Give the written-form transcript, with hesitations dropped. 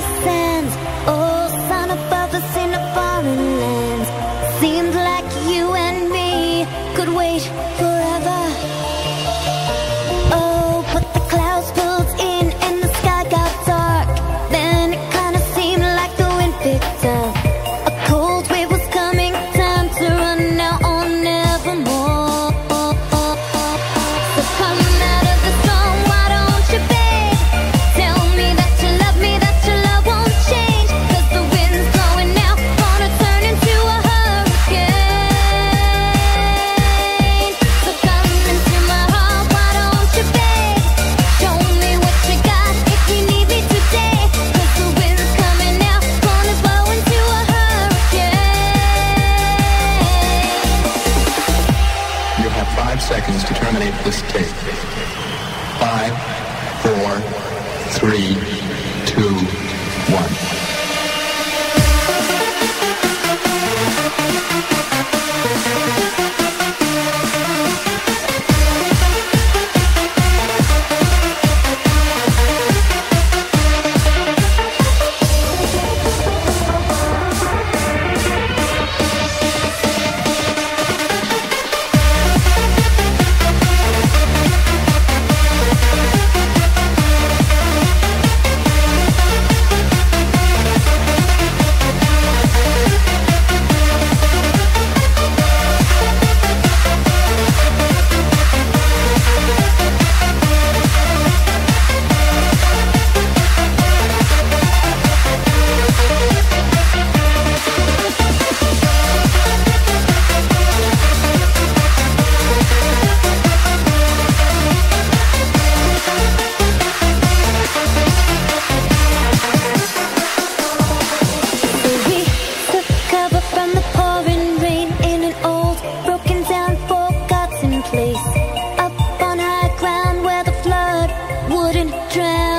the sands, oh, son above us in a foreign land. Seemed like you and me could wait forever. Oh, but the clouds pulled in and the sky got dark. Then it kinda seemed like the wind picked up. A cold wave was coming, time to run now or nevermore. So come out of the storm, why don't you, babe? Tell me that you love me, that your love won't change. 'Cause the wind's blowing now, gonna turn into a hurricane. So come into my heart, why don't you, babe? Show me what you got if you need me today. 'Cause the wind's coming now, gonna blow into a hurricane. You have 5 seconds to terminate this tape. 5, 4, 3, 2, 1. Up on high ground where the flood wouldn't drown.